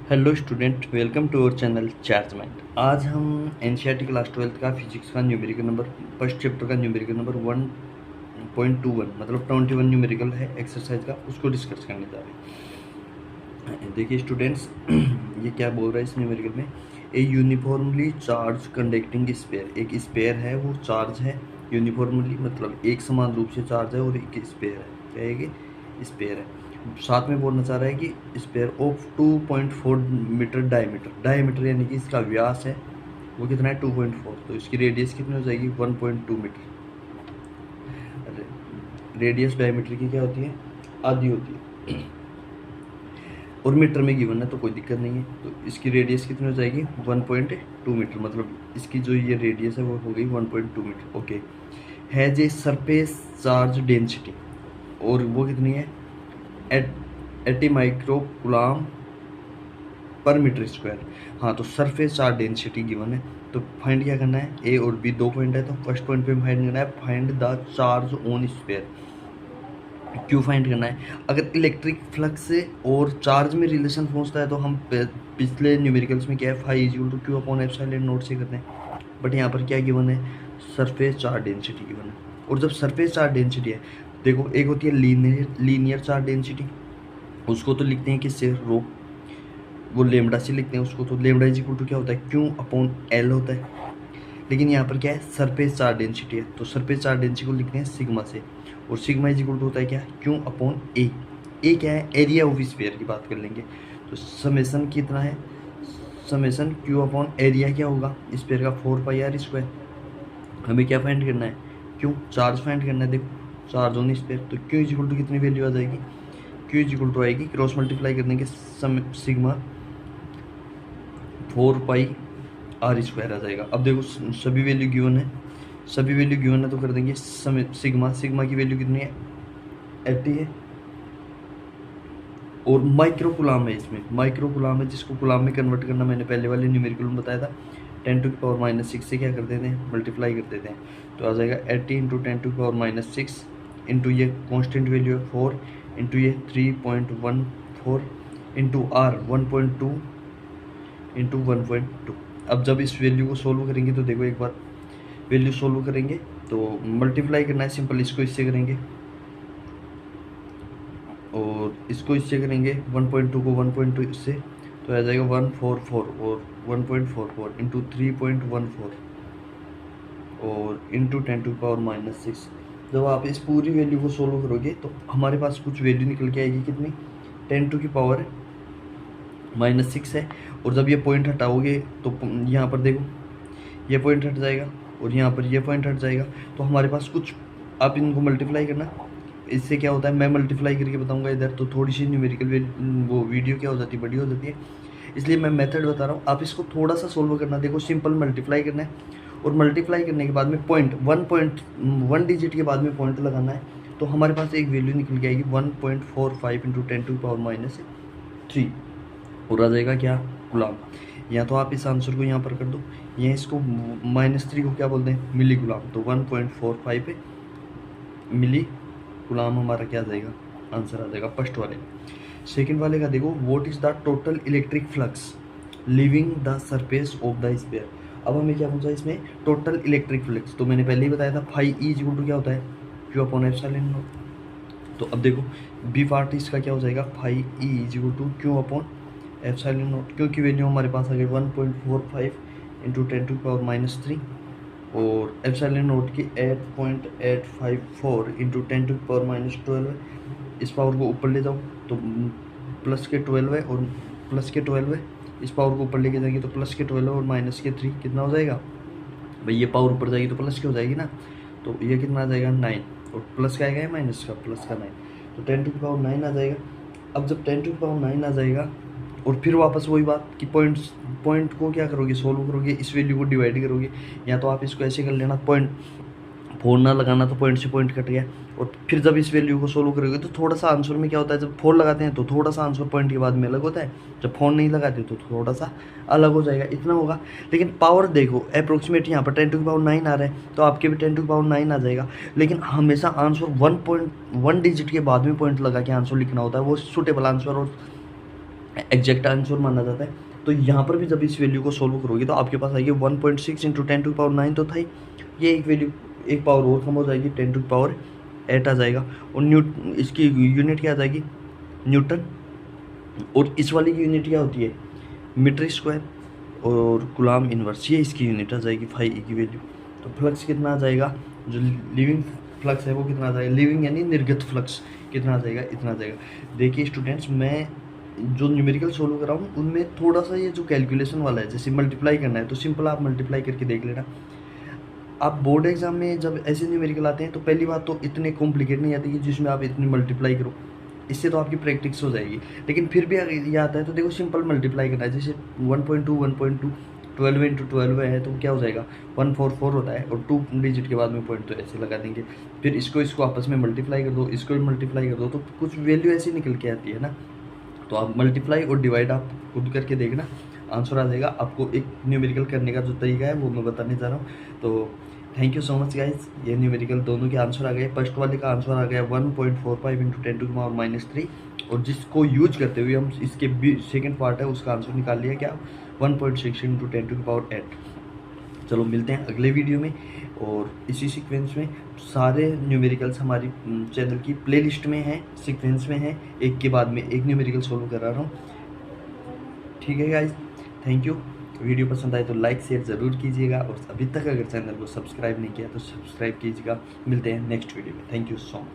Hello student, welcome to our channel चार्जमेंट। आज हम एनसीईआरटी क्लास 12 का फिजिक्स का न्यूमेरिकल नंबर फर्स्ट चैप्टर का न्यूमेरिकल नंबर 1.21 मतलब 21 न्यूमेरिकल है एक्सरसाइज का, उसको डिस्कस करने जा रहे हैं। देखिए स्टूडेंट्स, ये क्या बोल रहा है इस न्यूमेरिकल में। ए यूनिफॉर्मली चार्ज कंडक्टिंग स्फीयर, एक स्फीयर है वो चार्ज है यूनिफॉर्मली, मतलब एक समान रूप से चार्ज है और एक स्फीयर है। क्या है कि स्फीयर है। साथ में बोलना चाह रहा है कि स्पेयर ऑफ 2.4 मीटर डायमीटर यानी कि इसका व्यास है वो कितना है 2.4, तो इसकी रेडियस कितनी हो जाएगी 1.2 मीटर। रेडियस डायमीटर की क्या होती है, आधी होती है, और मीटर में गिवन है तो कोई दिक्कत नहीं है। तो इसकी रेडियस कितनी हो जाएगी 1.2 मीटर, मतलब इसकी जो ये रेडियस है वो हो गई 1.2 metre. Okay, has a surface charge density, और वो कितनी है 80 माइक्रो कूलम पर मीटर स्क्वायर। हाँ, तो सरफेस चार्ज डेंसिटी गिवन है, तो फाइंड क्या करना है, ए और बी दो पॉइंट है, तो फर्स्ट पॉइंट पे फाइंड करना है find the charge on sphere. क्यों फाइंड करना है, अगर इलेक्ट्रिक फ्लक्स और चार्ज में रिलेशन पहुंचता है तो हम पिछले न्यूमेरिकल्स में क्या है phi equal to q upon epsilon naught से करते हैं, बट यहाँ पर क्या गिवन है सरफेस चार्ज डेंसिटी गिवन है। और जब सरफेस चार्ज डेंसिटी है, देखो एक होती है लीनियर चार्ज डेंसिटी, उसको तो लिखते हैं किससे रो, वो लेमडा से लिखते हैं उसको, तो लेमडा इज इक्वल टू क्या होता है क्यू अपॉन एल होता है। लेकिन यहाँ पर क्या है सरफेस चार्ज डेंसिटी है, तो सरफेस चार्ज डेंसिटी को लिखते हैं सिग्मा से, और सिग्मा इज इक्वल टू होता है क्या क्यू अपॉन ए। ए क्या है एरिया ऑफ स्फीयर की बात कर लेंगे, तो समेसन कितना है, समेसन क्यू अपॉन एरिया क्या होगा स्फीयर का 4πr²। हमें क्या फाइंड करना है, क्यों चार्ज फाइंड करना है। देखो चार्ज ऑन स्फीयर, तो क्यू इज इक्वल टू कितनी वैल्यू आ जाएगी, क्यू इज इक्वल टू आएगी क्रॉस मल्टीप्लाई करने के सिग्मा 4πr² आ जाएगा। अब देखो सभी वैल्यू गिवन है, सभी वैल्यू गिवन है तो कर देंगे सिग्मा की वैल्यू कितनी है 80 है, और माइक्रो कुलाम है, इसमें माइक्रो कुलाम है जिसको कुलाम में कन्वर्ट करना मैंने पहले वाले न्यूमेरिकल में बताया था। 10⁻⁻6 से क्या कर देते हैं मल्टीप्लाई कर देते हैं, तो आ जाएगा 80 इंटू 10⁻⁻6 इंटू ये कॉन्स्टेंट वैल्यू है 4 इंटू ये 3.14 इंटू आर 1.2 इंटू 1.2। अब जब इस वैल्यू को सोल्व करेंगे तो देखो एक बार वैल्यू सोल्व करेंगे तो मल्टीप्लाई करना है सिंपल, इसको इससे करेंगे और इसको इससे करेंगे 1.2 को 1.2 इससे, तो आ जाएगा 144 और 1.44 इंटू 3.14 और इंटू 10⁻⁻6। जब आप इस पूरी वैल्यू को सोल्व करोगे तो हमारे पास कुछ वैल्यू निकल के आएगी कितनी 10⁻⁻6 है, और जब ये पॉइंट हटाओगे तो यहाँ पर देखो ये पॉइंट हट जाएगा और यहाँ पर ये पॉइंट हट जाएगा, तो हमारे पास कुछ आप इनको मल्टीप्लाई करना। इससे क्या होता है मैं मल्टीप्लाई करके बताऊंगा इधर, तो थोड़ी सी न्यूमेरिकल वो वीडियो क्या हो जाती है बड़ी हो जाती है, इसलिए मैं मेथड बता रहा हूँ, आप इसको थोड़ा सा सोल्व करना। देखो सिंपल मल्टीप्लाई करना है, और मल्टीप्लाई करने के बाद में पॉइंट 1 डिजिट के बाद में पॉइंट लगाना है, तो हमारे पास एक वैल्यू निकल के आएगी 1.45 इंटू 10⁻⁻3 और आ जाएगा क्या गुलाम। या तो आप इस आंसर को यहाँ पर कर दो, या इसको -3 को क्या बोलते हैं मिली गुलाम, तो 1.45 मिली गुलाम हमारा क्या आ जाएगा आंसर आ जाएगा फर्स्ट वाले। सेकंड वाले का देखो what is the total electric flux living the surface of the sphere. अब हमें क्या पूछा इसमें टोटल इलेक्ट्रिक फ्लक्स, तो मैंने पहले ही बताया था फाई ई इक्वल टू क्या होता है क्यू अपॉन एप्सिलॉन नॉट। तो अब देखो बी पार्ट इसका क्या हो जाएगा phi E equal to q upon epsilon naught, क्योंकि वैल्यू हमारे पास आ गई 1.45 इंटू 10⁻⁻3 और एप्सिलॉन नॉट की 8.854 इंटू 10⁻⁻12 है। इस पावर को ऊपर ले जाओ तो प्लस के 12 है और प्लस के 12 है, इस पावर को ऊपर लेके जाएंगे तो प्लस के 12 और माइनस के 3 कितना हो जाएगा भाई, ये पावर ऊपर जाएगी तो प्लस की हो जाएगी ना, तो ये कितना आ जाएगा 9, और प्लस का आएगा माइनस का प्लस का 9, तो 10⁻9 आ जाएगा। अब जब 10⁻9 आ जाएगा और फिर वापस वही बात कि पॉइंट को क्या करोगे सोल्व करोगे, इस वैल्यू को डिवाइड करोगे, या तो आप इसको ऐसे कर लेना पॉइंट 4 ना लगाना तो पॉइंट से पॉइंट कट गया, और फिर जब इस वैल्यू को सोल्व करोगे तो थोड़ा सा आंसर में क्या होता है जब 4 लगाते हैं तो थोड़ा सा आंसर पॉइंट के बाद में अलग होता है, जब 4 नहीं लगाते तो थोड़ा सा अलग हो जाएगा, इतना होगा। लेकिन पावर देखो अप्रोक्सीमेट यहाँ पर 10⁻9 आ रहा है तो आपके भी 10⁻9 आ जाएगा, लेकिन हमेशा आंसर 1 डिजिट के बाद में पॉइंट लगा के आंसर लिखना होता है, वो सुटेबल आंसर और एग्जैक्ट आंसर माना जाता है। तो यहाँ पर भी जब इस वैल्यू को सोल्व करोगे तो आपके पास आएगी 1.6 इंटू 10⁻9 तो था ही, ये एक वैल्यू एक पावर और कम हो जाएगी 10⁸ आ जाएगा। और इसकी यूनिट क्या आ जाएगी, न्यूटन। और इस वाली की यूनिट क्या होती है, मीटर स्क्वायर। और कूलम्ब इनवर्स ये इसकी यूनिट आ जाएगी फाई की वैल्यू। तो फ्लक्स कितना आ जाएगा, जो लिविंग फ्लक्स है वो कितना आ जाएगा, लिविंग यानी निर्गत फ्लक्स कितना आ जाएगा, इतना आ जाएगा। देखिए स्टूडेंट्स, मैं जो न्यूमेरिकल सोल्व कर रहा हूँ उनमें थोड़ा सा ये जो कैलकुलेशन वाला है, जैसे मल्टीप्लाई करना है तो सिंपल आप मल्टीप्लाई करके देख लेना। आप बोर्ड एग्जाम में जब ऐसे न्यूमेरिकल आते हैं तो पहली बात तो इतने कॉम्प्लिकेट नहीं आती कि जिसमें आप इतनी मल्टीप्लाई करो, इससे तो आपकी प्रैक्टिस हो जाएगी। लेकिन फिर भी अगर ये आता है तो देखो सिंपल मल्टीप्लाई करना है, जैसे 1.2 12 इंटू 12 है तो क्या हो जाएगा 144 होता है, और 2 डिजिट के बाद में पॉइंट तो ऐसे लगा देंगे। फिर इसको आपस में मल्टीप्लाई कर दो, इसको भी मल्टीप्लाई कर दो, तो कुछ वैल्यू ऐसी निकल के आती है ना। तो आप मल्टीप्लाई और डिवाइड आप खुद करके देखना, आंसर आ जाएगा। आपको एक न्यूमेरिकल करने का जो तरीका है वो मैं बताने जा रहा हूँ। तो thank you so much guys, ये न्यूमेरिकल दोनों के आंसर आ गए। फर्स्ट वाले का आंसर आ गया 1.45 इंटू 10⁻³ और जिसको यूज करते हुए हम इसके भी सेकेंड पार्ट है उसका आंसर निकाल लिया क्या 1.6 इंटू 10⁸। चलो मिलते हैं अगले वीडियो में, और इसी सीक्वेंस में सारे न्यूमेरिकल्स हमारी चैनल की प्लेलिस्ट में हैं, सीक्वेंस में हैं, एक के बाद में एक न्यूमेरिकल सोल्व करा रहा हूँ। ठीक है गाइज, थैंक यू। वीडियो पसंद आए तो लाइक शेयर ज़रूर कीजिएगा, और अभी तक अगर चैनल को सब्सक्राइब नहीं किया तो सब्सक्राइब कीजिएगा। मिलते हैं नेक्स्ट वीडियो में, थैंक यू सो मच।